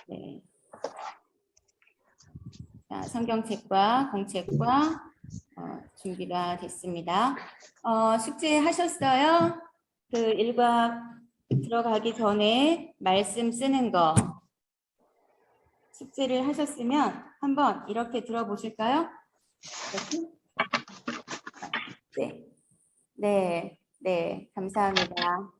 네. 자, 성경책과 공책과 준비가 됐습니다. 숙제 하셨어요? 그 일과 들어가기 전에 말씀 쓰는 거 숙제를 하셨으면 한번 이렇게 들어보실까요? 네, 네, 네, 감사합니다.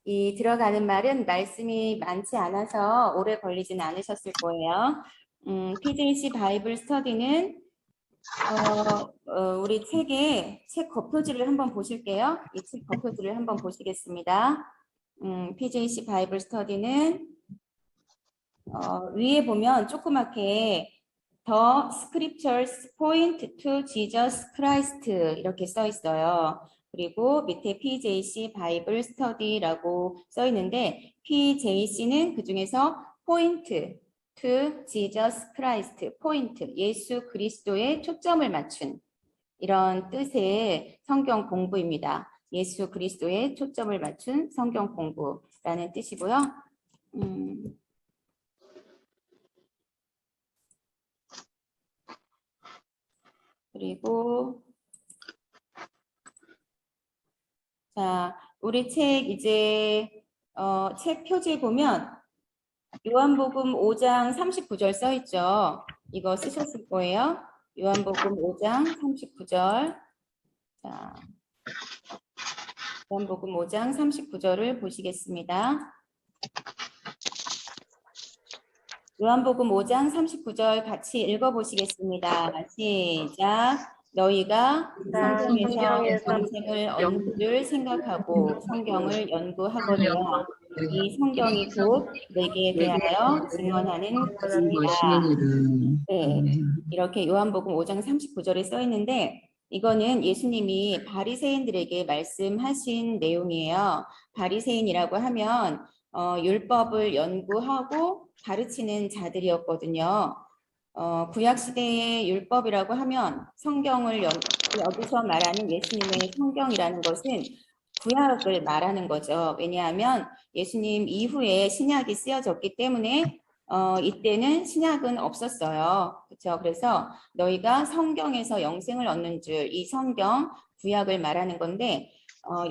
이 들어가는 말은 말씀이 많지 않아서 오래 걸리진 않으셨을 거예요. PJC 바이블 스터디는 우리 책 겉표지를 한번 보실게요. 이 책 겉표지를 한번 보시겠습니다. PJC 바이블 스터디는 위에 보면 조그맣게 The Scriptures Point to Jesus Christ 이렇게 써 있어요. 그리고 밑에 PJC 바이블 스터디라고 써 있는데 PJC는 그 중에서 Point to Jesus Christ, 포인트, 예수 그리스도에 초점을 맞춘 이런 뜻의 성경 공부입니다. 예수 그리스도에 초점을 맞춘 성경 공부라는 뜻이고요. 그리고 자, 우리 책 이제 책 표지에 보면 요한복음 5장 39절 써 있죠. 이거 쓰셨을 거예요. 요한복음 5장 39절. 자, 요한복음 5장 39절을 보시겠습니다. 요한복음 5장 39절 같이 읽어보시겠습니다. 시작. 너희가 성경에서 영생을 얻는 줄 생각하고 성경을 연구하거니와 이 성경이 곧 내게 대하여 증언하는 것입니다. 네, 이렇게 요한복음 5장 39절에 써 있는데 이거는 예수님이 바리새인들에게 말씀하신 내용이에요. 바리새인이라고 하면 율법을 연구하고 가르치는 자들이었거든요. 구약시대의 율법이라고 하면 성경을 여기서 말하는 예수님의 성경이라는 것은 구약을 말하는 거죠. 왜냐하면 예수님 이후에 신약이 쓰여졌기 때문에 이때는 신약은 없었어요. 그렇죠? 그래서 너희가 성경에서 영생을 얻는 줄 이 성경 구약을 말하는 건데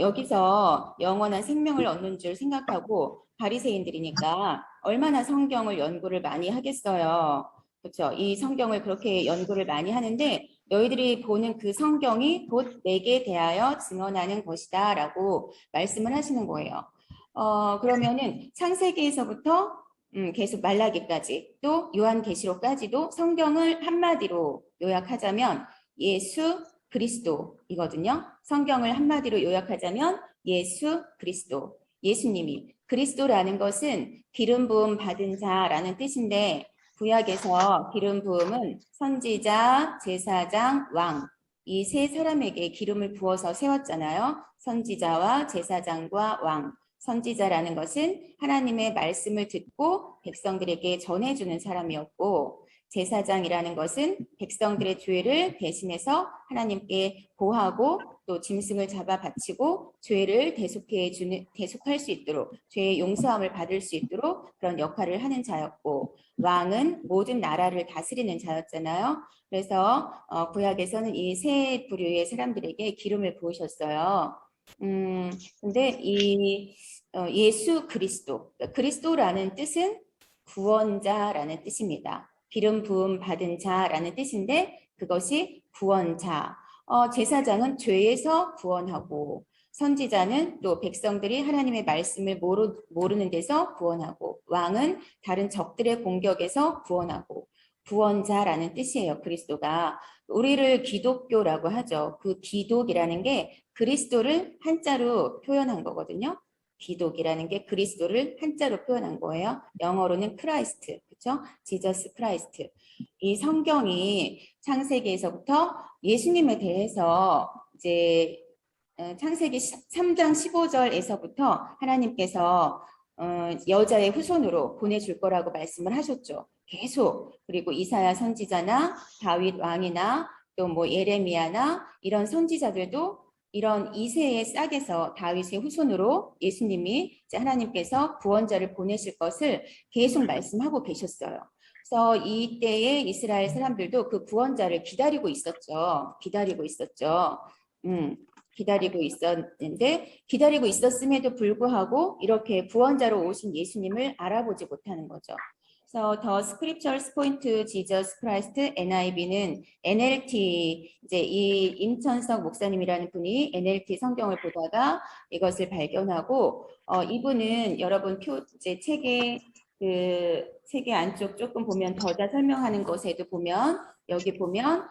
여기서 영원한 생명을 얻는 줄 생각하고 바리새인들이니까 얼마나 성경을 연구를 많이 하겠어요. 그렇죠? 이 성경을 그렇게 연구를 많이 하는데 너희들이 보는 그 성경이 곧 내게 대하여 증언하는 것이다 라고 말씀을 하시는 거예요. 그러면은 창세기에서부터 계속 말라기까지 또 요한계시록까지도 성경을 한마디로 요약하자면 예수 그리스도이거든요. 성경을 한마디로 요약하자면 예수 그리스도, 예수님이 그리스도라는 것은 기름 부음 받은 자라는 뜻인데 구약에서 기름 부음은 선지자, 제사장, 왕 이 세 사람에게 기름을 부어서 세웠잖아요. 선지자와 제사장과 왕. 선지자라는 것은 하나님의 말씀을 듣고 백성들에게 전해주는 사람이었고 제사장이라는 것은 백성들의 죄를 대신해서 하나님께 고하고 또 짐승을 잡아 바치고 죄를 대속할 수 있도록 죄의 용서함을 받을 수 있도록 그런 역할을 하는 자였고 왕은 모든 나라를 다스리는 자였잖아요. 그래서 구약에서는 이 세 부류의 사람들에게 기름을 부으셨어요. 근데 이 예수 그리스도, 그리스도라는 뜻은 구원자라는 뜻입니다. 기름 부음 받은 자라는 뜻인데 그것이 구원자. 제사장은 죄에서 구원하고 선지자는 또 백성들이 하나님의 말씀을 모르는 데서 구원하고 왕은 다른 적들의 공격에서 구원하고 구원자라는 뜻이에요. 그리스도가. 우리를 기독교라고 하죠. 그 기독이라는 게 그리스도를 한자로 표현한 거거든요. 기독이라는 게 그리스도를 한자로 표현한 거예요. 영어로는 크라이스트, 그렇죠? 지저스 크라이스트. 이 성경이 창세기에서부터 예수님에 대해서 이제 창세기 3장 15절에서부터 하나님께서 여자의 후손으로 보내줄 거라고 말씀을 하셨죠. 계속. 그리고 이사야 선지자나 다윗 왕이나 또 뭐 예레미야나 이런 선지자들도 이런 2세의 싹에서 다윗의 후손으로 예수님이 이제 하나님께서 구원자를 보내실 것을 계속 말씀하고 계셨어요. 그래서 이때에 이스라엘 사람들도 그 구원자를 기다리고 있었죠. 기다리고 있었죠. 기다리고 있었는데 기다리고 있었음에도 불구하고 이렇게 구원자로 오신 예수님을 알아보지 못하는 거죠. 그래서 The Scriptures Point to Jesus Christ NIV는 NLT 이제 이 임천석 목사님이라는 분이 NLT 성경을 보다가 이것을 발견하고 이분은 여러분 이제 책의 안쪽 조금 보면 더자 설명하는 것에도 보면 여기 보면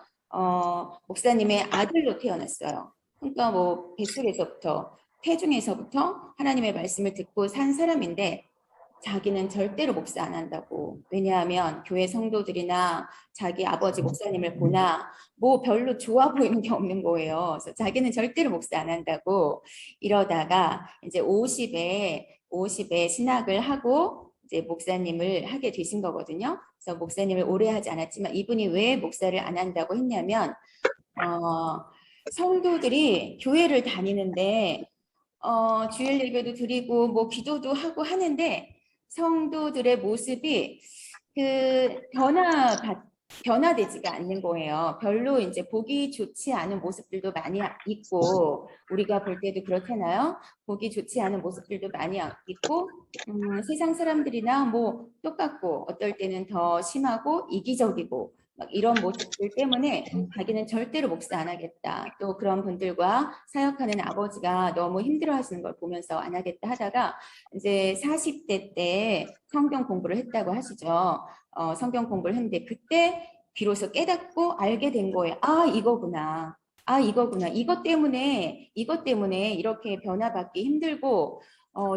목사님의 아들로 태어났어요. 그러니까 뭐 뱃속에서부터 태중에서부터 하나님의 말씀을 듣고 산 사람인데 자기는 절대로 목사 안 한다고. 왜냐하면 교회 성도들이나 자기 아버지 목사님을 보나 뭐 별로 좋아 보이는 게 없는 거예요. 그래서 자기는 절대로 목사 안 한다고 이러다가 이제 50에 신학을 하고 이제 목사님을 하게 되신 거거든요. 그래서 목사님을 오래 하지 않았지만 이분이 왜 목사를 안 한다고 했냐면 성도들이 교회를 다니는데 주일 예배도 드리고 뭐 기도도 하고 하는데 성도들의 모습이 그 변화되지가 않는 거예요. 별로 이제 보기 좋지 않은 모습들도 많이 있고 우리가 볼 때도 그렇잖아요. 보기 좋지 않은 모습들도 많이 있고 세상 사람들이나 뭐 똑같고 어떨 때는 더 심하고 이기적이고 막 이런 모습들 때문에 자기는 절대로 목사 안 하겠다. 또 그런 분들과 사역하는 아버지가 너무 힘들어하시는 걸 보면서 안 하겠다 하다가 이제 40대 때 성경 공부를 했다고 하시죠. 성경 공부를 했는데 그때 비로소 깨닫고 알게 된 거예요. 아, 이거구나. 아, 이거구나. 이것 때문에 이렇게 변화받기 힘들고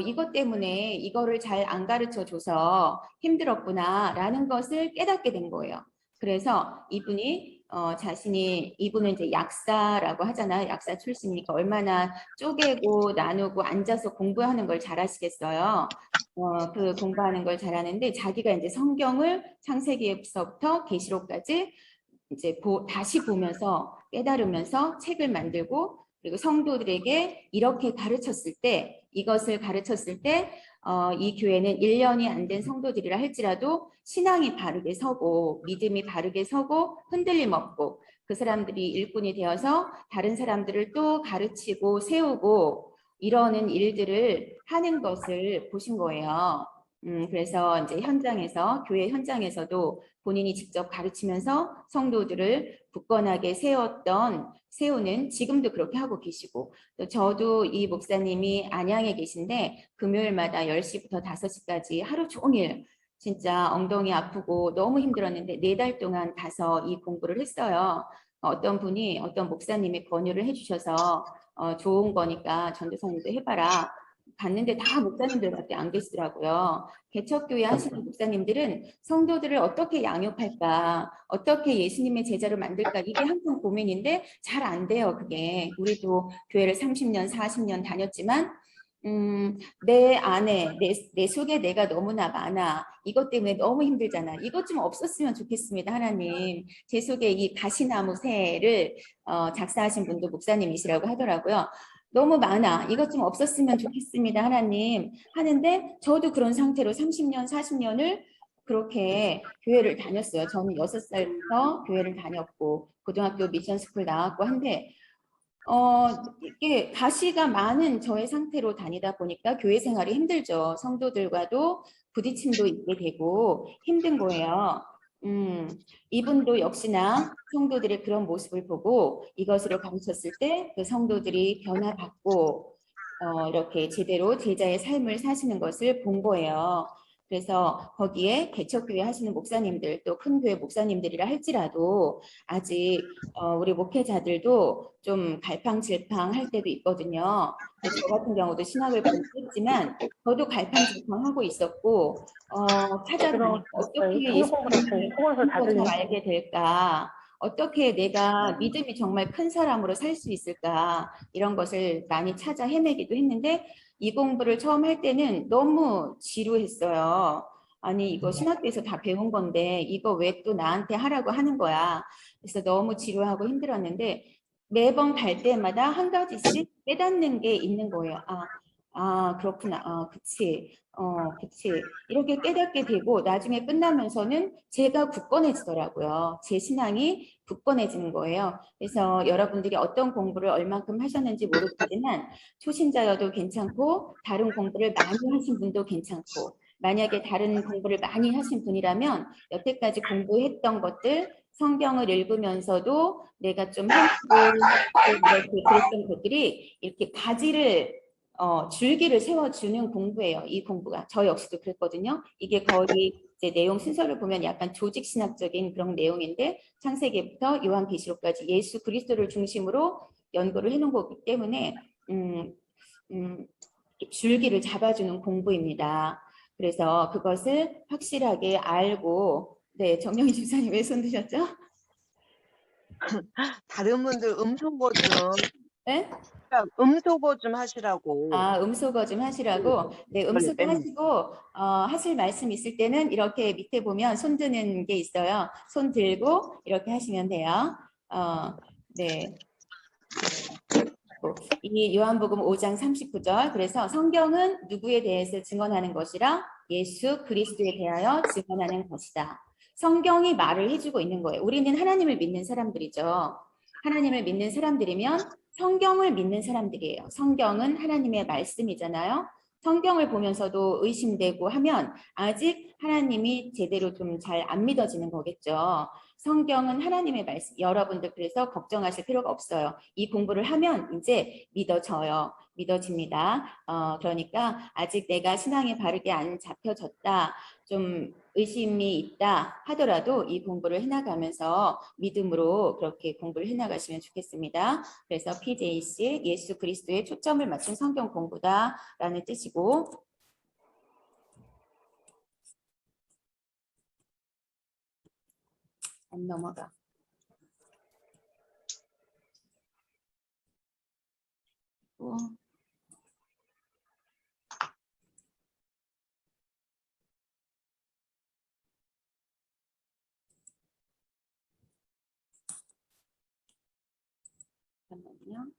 이것 때문에 이거를 잘 안 가르쳐 줘서 힘들었구나라는 것을 깨닫게 된 거예요. 그래서 이분은 이제 약사라고 하잖아요. 약사 출신이니까 얼마나 쪼개고 나누고 앉아서 공부하는 걸 잘하시겠어요. 그 공부하는 걸 잘하는데 자기가 이제 성경을 창세기에서부터 계시록까지 이제 다시 보면서 깨달으면서 책을 만들고 그리고 성도들에게 이렇게 가르쳤을 때 이것을 가르쳤을 때 이 교회는 1년이 안 된 성도들이라 할지라도 신앙이 바르게 서고 믿음이 바르게 서고 흔들림 없고 그 사람들이 일꾼이 되어서 다른 사람들을 또 가르치고 세우고 이러는 일들을 하는 것을 보신 거예요. 그래서 이제 교회 현장에서도 본인이 직접 가르치면서 성도들을 굳건하게 세우는 지금도 그렇게 하고 계시고 또 저도 이 목사님이 안양에 계신데 금요일마다 10시부터 5시까지 하루 종일 진짜 엉덩이 아프고 너무 힘들었는데 4달 동안 가서 이 공부를 했어요. 어떤 목사님이 권유를 해주셔서 좋은 거니까 전도사님도 해봐라. 갔는데 다 목사님들밖에 안 계시더라고요. 개척교회 하시는 목사님들은 성도들을 어떻게 양육할까, 어떻게 예수님의 제자로 만들까 이게 항상 고민인데 잘 안 돼요. 그게 우리도 교회를 30년, 40년 다녔지만 내 안에 내 속에 내가 너무나 많아. 이것 때문에 너무 힘들잖아. 이것 좀 없었으면 좋겠습니다, 하나님. 제 속에 이 가시나무 새를 작사하신 분도 목사님이시라고 하더라고요. 너무 많아. 이것 좀 없었으면 좋겠습니다, 하나님. 하는데 저도 그런 상태로 30년, 40년을 그렇게 교회를 다녔어요. 저는 6살부터 교회를 다녔고 고등학교 미션 스쿨 나왔고 한데 이게 가시가 많은 저의 상태로 다니다 보니까 교회 생활이 힘들죠. 성도들과도 부딪힘도 있게 되고 힘든 거예요. 이분도 역시나 성도들의 그런 모습을 보고 이것으로 가르쳤을 때 그 성도들이 변화받고 이렇게 제대로 제자의 삶을 사시는 것을 본 거예요. 그래서 거기에 개척교회 하시는 목사님들 또 큰 교회 목사님들이라 할지라도 아직 우리 목회자들도 좀 갈팡질팡할 때도 있거든요. 저 같은 경우도 신학을 공부했지만 저도 갈팡질팡하고 있었고 찾아보니까 어떻게 예수님을 잘 알게 될까? 어떻게 내가 믿음이 정말 큰 사람으로 살 수 있을까? 이런 것을 많이 찾아 헤매기도 했는데 이 공부를 처음 할 때는 너무 지루했어요. 아니 이거 신학교에서 다 배운 건데 이거 왜 또 나한테 하라고 하는 거야. 그래서 너무 지루하고 힘들었는데 매번 갈 때마다 한 가지씩 깨닫는 게 있는 거예요. 그렇구나. 그치. 이렇게 깨닫게 되고 나중에 끝나면서는 제가 굳건해지더라고요. 제 신앙이 굳건해지는 거예요. 그래서 여러분들이 어떤 공부를 얼만큼 하셨는지 모르겠지만 초신자여도 괜찮고 다른 공부를 많이 하신 분도 괜찮고 만약에 다른 공부를 많이 하신 분이라면 여태까지 공부했던 것들 성경을 읽으면서도 내가 좀 헤매고 또 이렇게 그랬던 것들이 이렇게 줄기를 세워주는 공부예요. 이 공부가. 저 역시도 그랬거든요. 이게 거의 이제 내용 순서를 보면 약간 조직신학적인 그런 내용인데 창세기부터 요한계시록까지 예수 그리스도를 중심으로 연구를 해놓은 거기 때문에 줄기를 잡아주는 공부입니다. 그래서 그것을 확실하게 알고 네, 정영희 집사님 왜 손 드셨죠? 다른 분들 음소거 좀 네? 음소거 좀 하시라고. 음소거 좀 하시라고. 네, 멀리 음소거 뺍니다. 하시고 하실 말씀 있을 때는 이렇게 밑에 보면 손 드는 게 있어요. 손 들고 이렇게 하시면 돼요. 네. 이 요한복음 5장 39절. 그래서 성경은 누구에 대해서 증언하는 것이라? 예수 그리스도에 대하여 증언하는 것이다. 성경이 말을 해주고 있는 거예요. 우리는 하나님을 믿는 사람들이죠. 하나님을 믿는 사람들이면 성경을 믿는 사람들이에요. 성경은 하나님의 말씀이잖아요. 성경을 보면서도 의심되고 하면 아직 하나님이 제대로 좀 잘 안 믿어지는 거겠죠. 성경은 하나님의 말씀. 여러분들 그래서 걱정하실 필요가 없어요. 이 공부를 하면 이제 믿어져요. 믿어집니다. 그러니까 아직 내가 신앙이 바르게 안 잡혀졌다. 좀 의심이 있다 하더라도 이 공부를 해나가면서 믿음으로 그렇게 공부를 해나가시면 좋겠습니다. 그래서 PJC 예수 그리스도에 초점을 맞춘 성경 공부다라는 뜻이고 안 넘어가. 잠깐만요.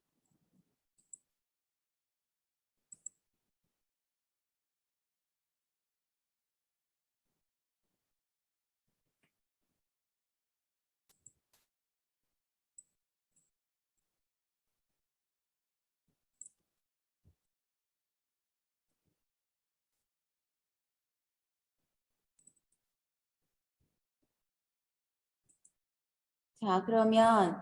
자, 그러면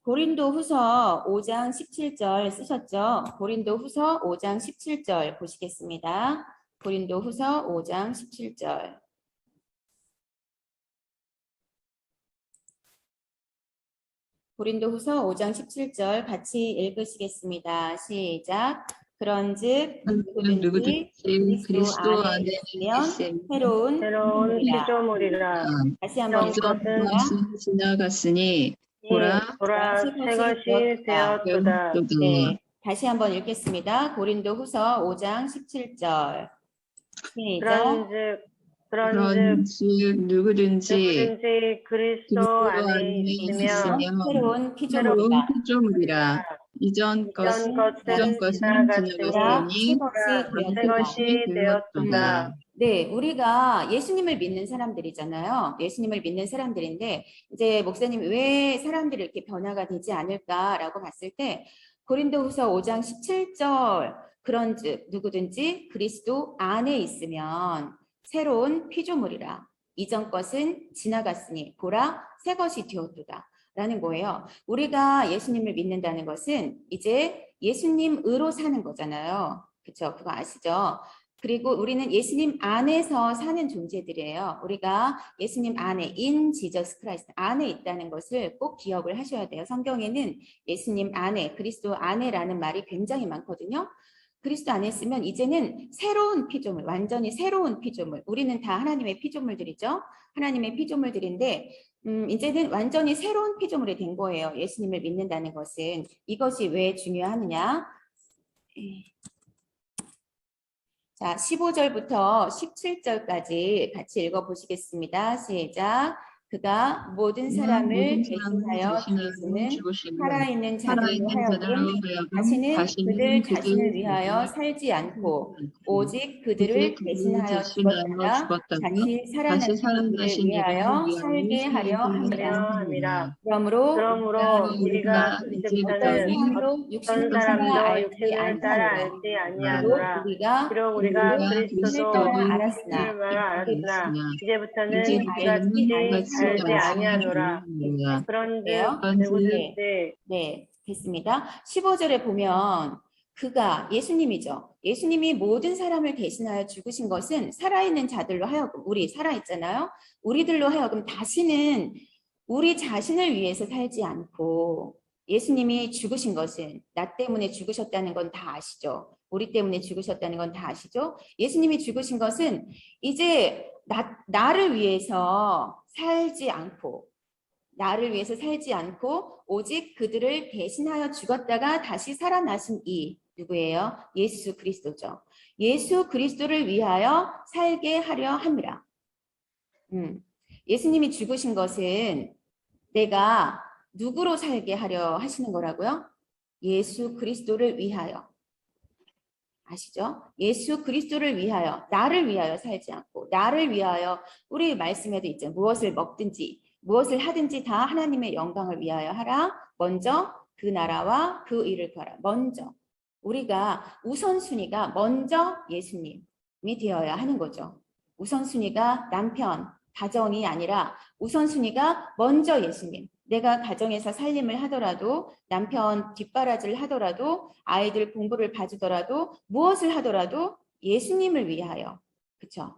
고린도 후서 5장 17절 쓰셨죠? 고린도 후서 5장 17절 보시겠습니다. 고린도 후서 5장 17절. 고린도 후서 5장 17절 같이 읽으시겠습니다. 시작. 그런즉 누구든지 그리스도 안에 있으면 새로운 피조물이라. 피조물이라. 다시 한번 읽겠습니다. 것은 지나갔으니 보라 새 새 것이 되었도다. 네, 다시 한번 읽겠습니다. 고린도 후서 5장 17절. 시작. 그런즉 누구든지 그리스도 안에 있으면 새로운 새로운 피조물이다. 피조물이라. 이전 것은 지나갔으니 새 것이 되었도다. 네, 우리가 예수님을 믿는 사람들이잖아요. 예수님을 믿는 사람들인데 이제 목사님 왜 사람들이 이렇게 변화가 되지 않을까라고 봤을 때 고린도후서 5장 17절 그런즉 누구든지 그리스도 안에 있으면 새로운 피조물이라. 이전 것은 지나갔으니 보라 새 것이 되었도다. 라는 거예요. 우리가 예수님을 믿는다는 것은 이제 예수님으로 사는 거잖아요. 그렇죠? 그거 아시죠? 그리고 우리는 예수님 안에서 사는 존재들이에요. 우리가 예수님 안에 in Jesus Christ 안에 있다는 것을 꼭 기억을 하셔야 돼요. 성경에는 예수님 안에 그리스도 안에라는 말이 굉장히 많거든요. 그리스도 안에 있으면 이제는 새로운 피조물, 완전히 새로운 피조물. 우리는 다 하나님의 피조물들이죠. 하나님의 피조물들인데 이제는 완전히 새로운 피조물이 된 거예요. 예수님을 믿는다는 것은. 이것이 왜 중요하느냐? 자, 15절부터 17절까지 같이 읽어보시겠습니다. 시작. 그가 모든 모든 사람을 사람을 대신하여 대신하여 죽으시는 죽으시고 살아있는 자들로 살아있는 자들로 하여금 하여금 다시는 다시는 그들 그들 자신을 위하여 자신을 살지 않고 않고 오직 이제 그들을 그를 대신하여 대신하여 죽었다가 죽었다가 다시 다시 살아나신 이를 살아나신 이를 위하여 위하여 살게 하려 살게 함이라. 하느니라. 그러므로 그러므로 우리가 우리가 어떤 이제부터는 이제부터는 사람도 어떤 육신으로 육신으로 따라 사람도 알지 육신을 따라 아니하노라. 알지 비록 아니하노라. 우리가 비록 우리가 그리스도를 우리가 육신을 따라 그리스도를 그리스도도 알았으나 육신을 알았으나 알았으나 이제부터는 이제부터는 같이 이같이 같이 알지 아니하노라. 알지 아니하노라. 아니하노라. 그런즉 볼게요. 그런즉 네, 네, 됐습니다. 15절에 보면 그가 예수님이죠. 예수님이 모든 사람을 대신하여 죽으신 것은 살아있는 자들로 하여금 우리 살아있잖아요. 우리들로 하여금 다시는 우리 자신을 위해서 살지 않고 예수님이 죽으신 것은 나 때문에 죽으셨다는 건 다 아시죠? 우리 때문에 죽으셨다는 건 다 아시죠? 예수님이 죽으신 것은 이제 나를 위해서 살지 않고 나를 위해서 살지 않고 오직 그들을 대신하여 죽었다가 다시 살아나신 이 누구예요? 예수 그리스도죠. 예수 그리스도를 위하여 살게 하려 함이라. 예수님이 죽으신 것은 내가 누구로 살게 하려 하시는 거라고요? 예수 그리스도를 위하여. 아시죠? 예수 그리스도를 위하여, 나를 위하여 살지 않고 나를 위하여 우리 말씀에도 있죠. 무엇을 먹든지 무엇을 하든지 다 하나님의 영광을 위하여 하라. 먼저 그 나라와 그 일을 구하라. 먼저 우리가 우선순위가 먼저 예수님이 되어야 하는 거죠. 우선순위가 남편, 가정이 아니라 우선순위가 먼저 예수님. 내가 가정에서 살림을 하더라도 남편 뒷바라지를 하더라도 아이들 공부를 봐주더라도 무엇을 하더라도 예수님을 위하여. 그렇죠?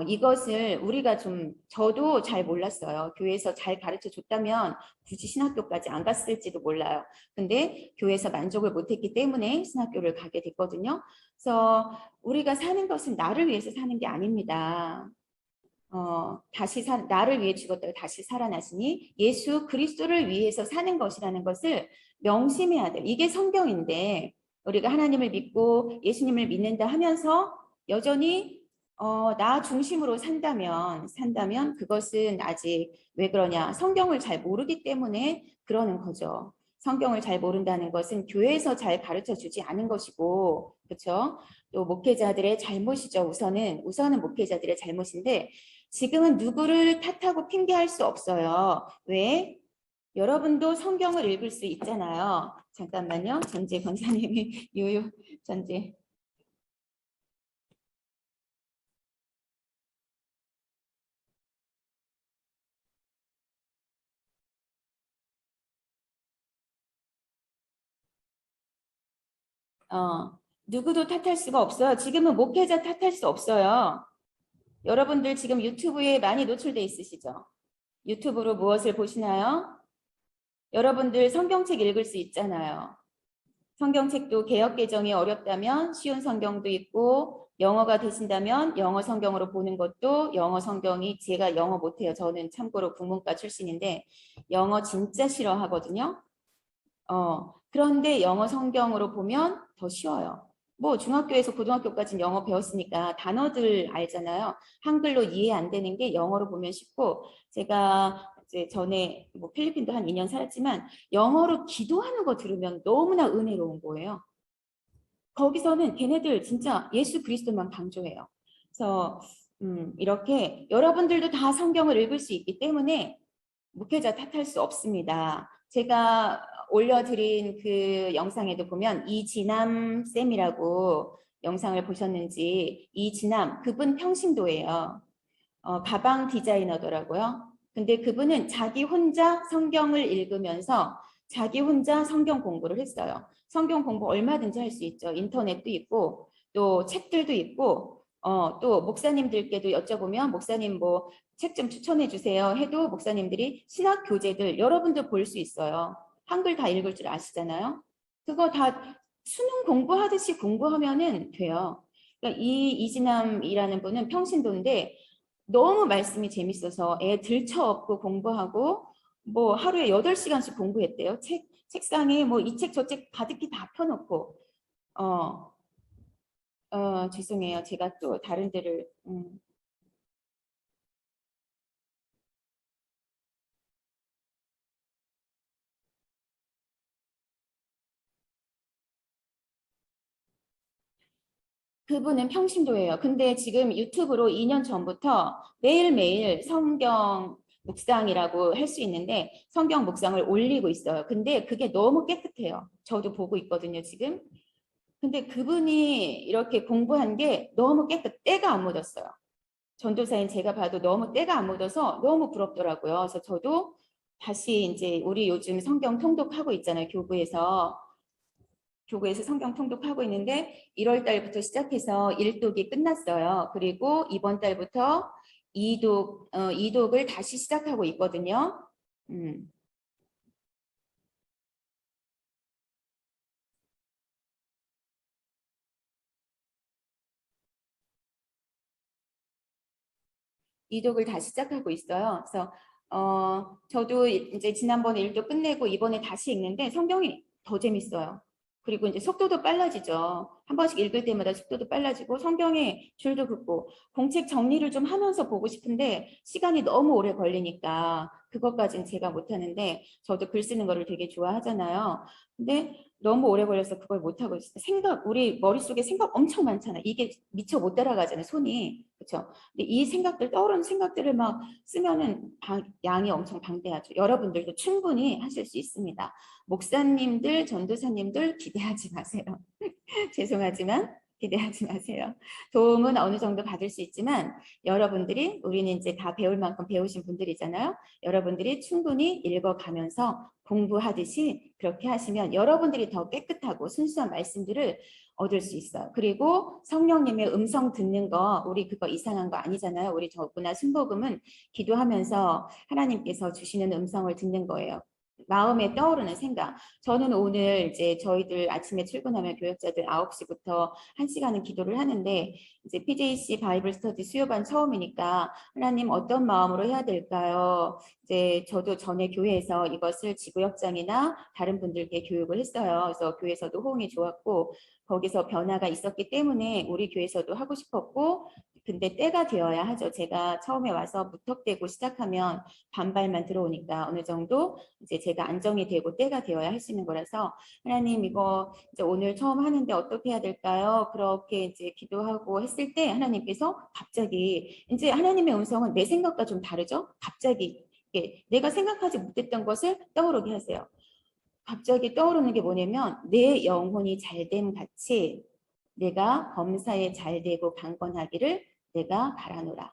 이것을 우리가 저도 잘 몰랐어요. 교회에서 잘 가르쳐 줬다면 굳이 신학교까지 안 갔을지도 몰라요. 근데 교회에서 만족을 못했기 때문에 신학교를 가게 됐거든요. 그래서 우리가 사는 것은 나를 위해서 사는 게 아닙니다. 나를 위해 죽었다가 다시 살아나시니 예수 그리스도를 위해서 사는 것이라는 것을 명심해야 돼요. 이게 성경인데 우리가 하나님을 믿고 예수님을 믿는다 하면서 여전히 나 중심으로 산다면 그것은 아직 왜 그러냐? 성경을 잘 모르기 때문에 그러는 거죠. 성경을 잘 모른다는 것은 교회에서 잘 가르쳐 주지 않은 것이고, 그렇죠? 또 목회자들의 잘못이죠. 우선은 목회자들의 잘못인데 지금은 누구를 탓하고 핑계할 수 없어요. 왜? 여러분도 성경을 읽을 수 있잖아요. 잠깐만요. 전재 권사님이 요요 전재. 누구도 탓할 수가 없어요. 지금은 목회자 탓할 수 없어요. 여러분들 지금 유튜브에 많이 노출돼 있으시죠? 유튜브로 무엇을 보시나요? 여러분들 성경책 읽을 수 있잖아요. 성경책도 개역 개정이 어렵다면 쉬운 성경도 있고 영어가 되신다면 영어 성경으로 보는 것도 영어 성경이 제가 영어 못해요. 저는 참고로 국문과 출신인데 영어 진짜 싫어하거든요. 그런데 영어 성경으로 보면 더 쉬워요. 뭐 중학교에서 고등학교까지는 영어 배웠으니까 단어들 알잖아요. 한글로 이해 안 되는 게 영어로 보면 쉽고 제가 이제 전에 뭐 필리핀도 한 2년 살았지만 영어로 기도하는 거 들으면 너무나 은혜로운 거예요. 거기서는 걔네들 진짜 예수 그리스도만 강조해요. 그래서 이렇게 여러분들도 다 성경을 읽을 수 있기 때문에 목회자 탓할 수 없습니다. 제가 올려드린 그 영상에도 보면 이진남 쌤이라고 영상을 보셨는지 이진남 그분 평신도예요. 가방 디자이너더라고요. 근데 그분은 자기 혼자 성경을 읽으면서 자기 혼자 성경 공부를 했어요. 성경 공부 얼마든지 할 수 있죠. 인터넷도 있고 또 책들도 있고 또 목사님들께도 여쭤보면 목사님 뭐 책 좀 추천해 주세요 해도 목사님들이 신학 교재들 여러분도 볼 수 있어요. 한글 다 읽을 줄 아시잖아요. 그거 다 수능 공부하듯이 공부하면은 돼요. 그러니까 이 이진남이라는 분은 평신도인데 너무 말씀이 재밌어서 애 들쳐업고 공부하고 뭐 하루에 8시간씩 공부했대요. 책상에 뭐 이 책 저 책 가득히 다 펴놓고 죄송해요. 제가 또 다른 데를 그분은 평신도예요. 근데 지금 유튜브로 2년 전부터 매일매일 성경 묵상이라고 할 수 있는데 성경 묵상을 올리고 있어요. 근데 그게 너무 깨끗해요. 저도 보고 있거든요, 지금. 근데 그분이 이렇게 공부한 게 너무 때가 안 묻었어요. 전도사인 제가 봐도 너무 때가 안 묻어서 너무 부럽더라고요. 그래서 저도 다시 이제 우리 요즘 성경 통독하고 있잖아요, 교구에서 성경 통독하고 있는데 1월 달부터 시작해서 1독이 끝났어요. 그리고 이번 달부터 2독을 다시 시작하고 있거든요. 이독을 다시 시작하고 있어요. 그래서 저도 이제 지난번에 1독 끝내고 이번에 다시 읽는데 성경이 더 재밌어요. 그리고 이제 속도도 빨라지죠. 한 번씩 읽을 때마다 속도도 빨라지고 성경의 줄도 긋고 공책 정리를 좀 하면서 보고 싶은데 시간이 너무 오래 걸리니까 그것까지는 제가 못하는데 저도 글 쓰는 거를 되게 좋아하잖아요. 근데 너무 오래 걸려서 그걸 못하고 있어요. 우리 머릿속에 생각 엄청 많잖아요. 이게 미처 못 따라가잖아요, 손이. 그렇죠? 근데 이 생각들, 떠오르는 생각들을 막 쓰면은 양이 엄청 방대하죠. 여러분들도 충분히 하실 수 있습니다. 목사님들, 전도사님들 기대하지 마세요. 죄송하지만 기대하지 마세요. 도움은 어느 정도 받을 수 있지만 여러분들이 우리는 이제 다 배울 만큼 배우신 분들이잖아요. 여러분들이 충분히 읽어가면서 공부하듯이 그렇게 하시면 여러분들이 더 깨끗하고 순수한 말씀들을 얻을 수 있어요. 그리고 성령님의 음성 듣는 거 우리 그거 이상한 거 아니잖아요. 우리 저구나 순복음은 기도하면서 하나님께서 주시는 음성을 듣는 거예요. 마음에 떠오르는 생각. 저는 오늘 이제 저희들 아침에 출근하면 교역자들 9시부터 1시간은 기도를 하는데 이제 PJC 바이블 스터디 수요반 처음이니까 하나님 어떤 마음으로 해야 될까요? 이제 저도 전에 교회에서 이것을 지구역장이나 다른 분들께 교육을 했어요. 그래서 교회에서도 호응이 좋았고 거기서 변화가 있었기 때문에 우리 교회에서도 하고 싶었고 근데 때가 되어야 하죠. 제가 처음에 와서 무턱대고 시작하면 반발만 들어오니까 어느 정도 이제 제가 안정이 되고 때가 되어야 할 수 있는 거라서 하나님 이거 이제 오늘 처음 하는데 어떻게 해야 될까요? 그렇게 이제 기도하고 했을 때 하나님께서 갑자기 이제 하나님의 음성은 내 생각과 좀 다르죠? 갑자기 내가 생각하지 못했던 것을 떠오르게 하세요. 갑자기 떠오르는 게 뭐냐면 내 영혼이 잘됨 같이 내가 범사에 잘되고 강건하기를 내가 바라노라.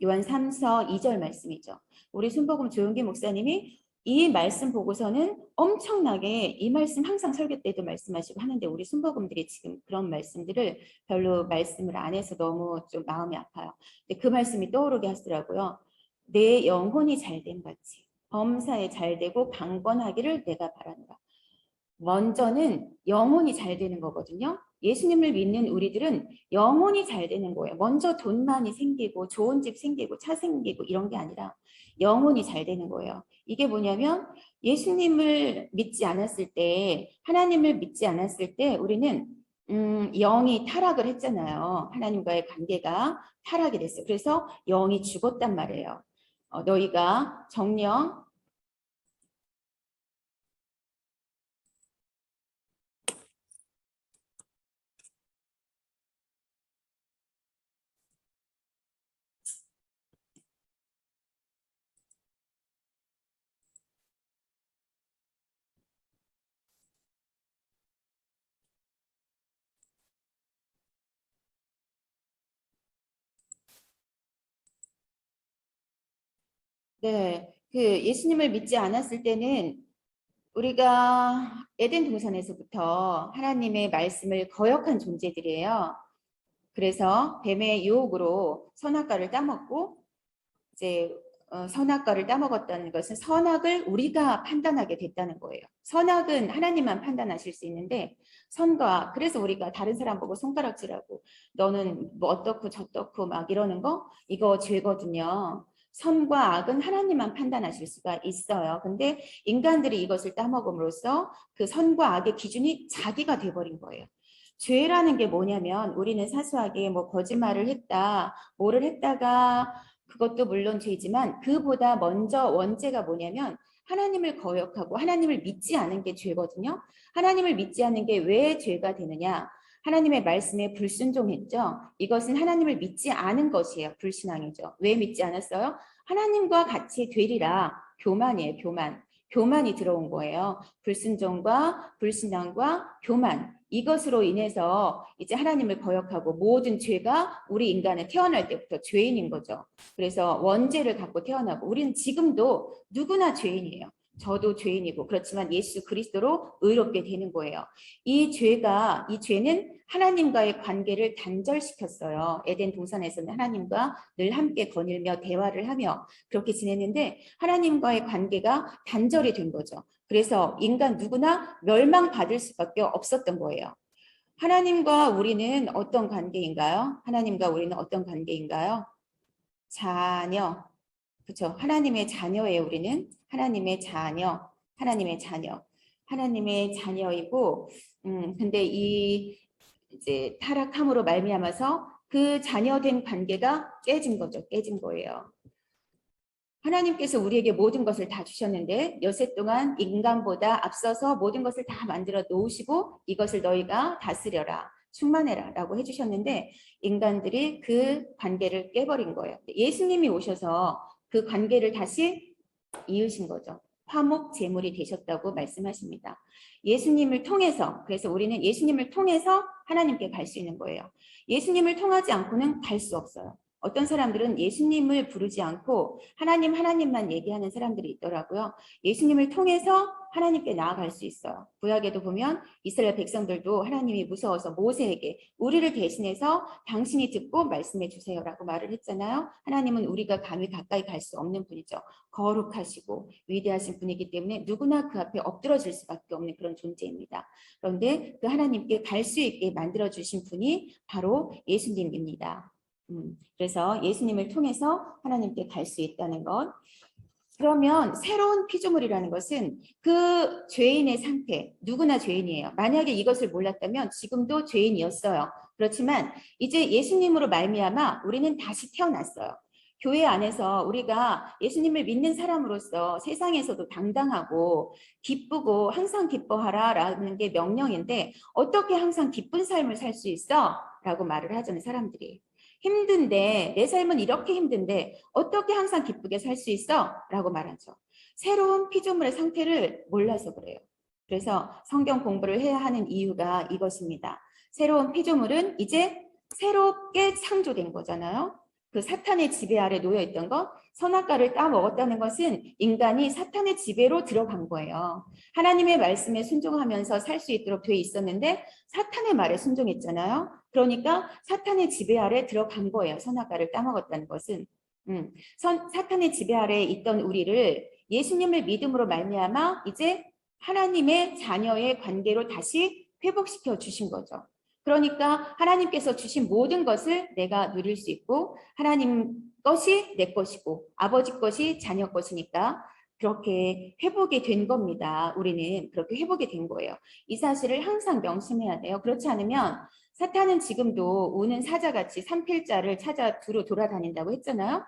요한 3서 2절 말씀이죠. 우리 순복음 조용기 목사님이 이 말씀 보고서는 엄청나게 이 말씀 항상 설교 때도 말씀하시고 하는데 우리 순복음들이 지금 그런 말씀들을 별로 말씀을 안 해서 너무 좀 마음이 아파요. 근데 그 말씀이 떠오르게 하시더라고요. 내 영혼이 잘됨 같이 범사에 잘되고 강건하기를 내가 바라노라. 먼저는 영혼이 잘 되는 거거든요. 예수님을 믿는 우리들은 영혼이 잘 되는 거예요. 먼저 돈 많이 생기고 좋은 집 생기고 차 생기고 이런 게 아니라 영혼이 잘 되는 거예요. 이게 뭐냐면 예수님을 믿지 않았을 때 하나님을 믿지 않았을 때 우리는 영이 타락을 했잖아요. 하나님과의 관계가 타락이 됐어요. 그래서 영이 죽었단 말이에요. 너희가 정령 네, 그 예수님을 믿지 않았을 때는 우리가 에덴 동산에서부터 하나님의 말씀을 거역한 존재들이에요. 그래서 뱀의 유혹으로 선악과를 따먹고 이제 선악과를 따먹었다는 것은 선악을 우리가 판단하게 됐다는 거예요. 선악은 하나님만 판단하실 수 있는데 선과 그래서 우리가 다른 사람 보고 손가락질하고 너는 뭐 어떻고 저떻고 막 이러는 거 이거 죄거든요. 선과 악은 하나님만 판단하실 수가 있어요. 근데 인간들이 이것을 따먹음으로써 그 선과 악의 기준이 자기가 돼버린 거예요. 죄라는 게 뭐냐면 우리는 사소하게 뭐 거짓말을 했다, 뭐를 했다가 그것도 물론 죄지만 그보다 먼저 원죄가 뭐냐면 하나님을 거역하고 하나님을 믿지 않은 게 죄거든요. 하나님을 믿지 않는 게 왜 죄가 되느냐? 하나님의 말씀에 불순종했죠. 이것은 하나님을 믿지 않은 것이에요. 불신앙이죠. 왜 믿지 않았어요? 하나님과 같이 되리라. 교만이에요. 교만. 교만이 들어온 거예요. 불순종과 불신앙과 교만. 이것으로 인해서 이제 하나님을 거역하고 모든 죄가 우리 인간은 태어날 때부터 죄인인 거죠. 그래서 원죄를 갖고 태어나고 우리는 지금도 누구나 죄인이에요. 저도 죄인이고 그렇지만 예수 그리스도로 의롭게 되는 거예요. 이 죄는 하나님과의 관계를 단절시켰어요. 에덴 동산에서는 하나님과 늘 함께 거닐며 대화를 하며 그렇게 지냈는데 하나님과의 관계가 단절이 된 거죠. 그래서 인간 누구나 멸망받을 수밖에 없었던 거예요. 하나님과 우리는 어떤 관계인가요? 하나님과 우리는 어떤 관계인가요? 자녀. 그렇죠. 하나님의 자녀예요. 우리는 하나님의 자녀, 하나님의 자녀, 하나님의 자녀이고, 근데 이 이제 타락함으로 말미암아서 그 자녀된 관계가 깨진 거죠. 깨진 거예요. 하나님께서 우리에게 모든 것을 다 주셨는데 여세 동안 인간보다 앞서서 모든 것을 다 만들어 놓으시고 이것을 너희가 다스려라. 충만해라 라고 해주셨는데 인간들이 그 관계를 깨버린 거예요. 예수님이 오셔서 그 관계를 다시 이으신 거죠. 화목 제물이 되셨다고 말씀하십니다. 예수님을 통해서, 그래서 우리는 예수님을 통해서 하나님께 갈 수 있는 거예요. 예수님을 통하지 않고는 갈 수 없어요. 어떤 사람들은 예수님을 부르지 않고 하나님만 얘기하는 사람들이 있더라고요. 예수님을 통해서 하나님께 나아갈 수 있어요. 구약에도 보면 이스라엘 백성들도 하나님이 무서워서 모세에게 우리를 대신해서 당신이 듣고 말씀해 주세요라고 말을 했잖아요. 하나님은 우리가 감히 가까이 갈 수 없는 분이죠. 거룩하시고 위대하신 분이기 때문에 누구나 그 앞에 엎드러질 수밖에 없는 그런 존재입니다. 그런데 그 하나님께 갈 수 있게 만들어 주신 분이 바로 예수님입니다. 그래서 예수님을 통해서 하나님께 갈 수 있다는 것. 그러면 새로운 피조물이라는 것은 그 죄인의 상태, 누구나 죄인이에요. 만약에 이것을 몰랐다면 지금도 죄인이었어요. 그렇지만 이제 예수님으로 말미암아 우리는 다시 태어났어요. 교회 안에서 우리가 예수님을 믿는 사람으로서 세상에서도 당당하고 기쁘고 항상 기뻐하라라는 게 명령인데 어떻게 항상 기쁜 삶을 살 수 있어? 라고 말을 하잖아요, 사람들이. 힘든데 내 삶은 이렇게 힘든데 어떻게 항상 기쁘게 살 수 있어? 라고 말하죠. 새로운 피조물의 상태를 몰라서 그래요. 그래서 성경 공부를 해야 하는 이유가 이것입니다. 새로운 피조물은 이제 새롭게 창조된 거잖아요. 그 사탄의 지배 아래 놓여 있던 것, 선악과를 따먹었다는 것은 인간이 사탄의 지배로 들어간 거예요. 하나님의 말씀에 순종하면서 살 수 있도록 돼 있었는데 사탄의 말에 순종했잖아요. 그러니까 사탄의 지배 아래 들어간 거예요. 선악과를 따먹었다는 것은. 사탄의 지배 아래 있던 우리를 예수님을 믿음으로 말미암아 이제 하나님의 자녀의 관계로 다시 회복시켜 주신 거죠. 그러니까 하나님께서 주신 모든 것을 내가 누릴 수 있고 하나님 것이 내 것이고 아버지 것이 자녀 것이니까 그렇게 회복이 된 겁니다. 우리는 그렇게 회복이 된 거예요. 이 사실을 항상 명심해야 돼요. 그렇지 않으면 사탄은 지금도 우는 사자같이 산필자를 찾아 두루 돌아다닌다고 했잖아요.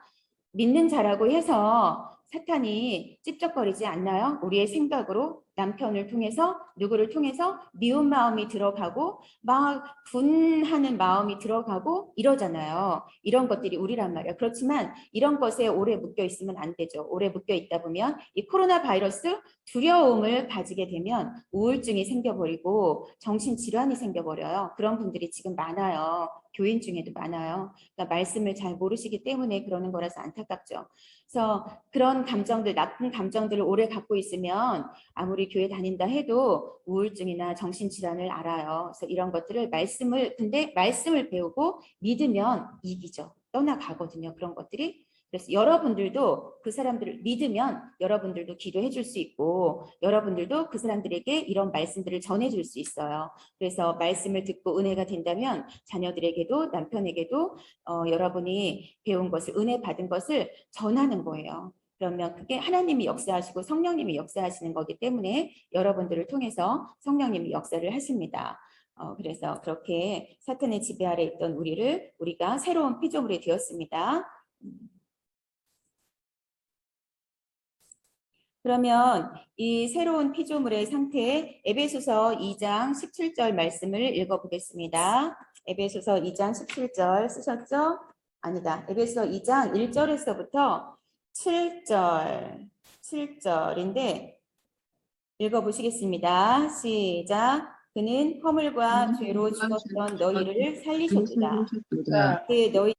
믿는 자라고 해서 사탄이 찝쩍거리지 않나요? 우리의 생각으로 남편을 통해서 누구를 통해서 미운 마음이 들어가고 막 분하는 마음이 들어가고 이러잖아요. 이런 것들이 우리란 말이에요. 그렇지만 이런 것에 오래 묶여 있으면 안 되죠. 오래 묶여 있다 보면 이 코로나 바이러스 두려움을 가지게 되면 우울증이 생겨버리고 정신질환이 생겨버려요. 그런 분들이 지금 많아요. 교인 중에도 많아요. 그러니까 말씀을 잘 모르시기 때문에 그러는 거라서 안타깝죠. 그래서 그런 감정들, 나쁜 감정들을 오래 갖고 있으면 아무리 교회 다닌다 해도 우울증이나 정신질환을 알아요. 그래서 이런 것들을 근데 말씀을 배우고 믿으면 이기죠. 떠나가거든요. 그런 것들이. 그래서 여러분들도 그 사람들을 믿으면 여러분들도 기도해 줄 수 있고 여러분들도 그 사람들에게 이런 말씀들을 전해 줄 수 있어요. 그래서 말씀을 듣고 은혜가 된다면 자녀들에게도 남편에게도 여러분이 배운 것을 은혜 받은 것을 전하는 거예요. 그러면 그게 하나님이 역사하시고 성령님이 역사하시는 거기 때문에 여러분들을 통해서 성령님이 역사를 하십니다. 그래서 그렇게 사탄의 지배 아래 있던 우리가 새로운 피조물이 되었습니다. 그러면 이 새로운 피조물의 상태에 에베소서 2장 17절 말씀을 읽어보겠습니다. 에베소서 2장 17절 쓰셨죠? 아니다. 에베소서 2장 1절에서부터 7절인데 읽어보시겠습니다. 시작. 그는 허물과 죄로 죽었던 너희를 살리셨도다. 살리셨도다. 그의 너희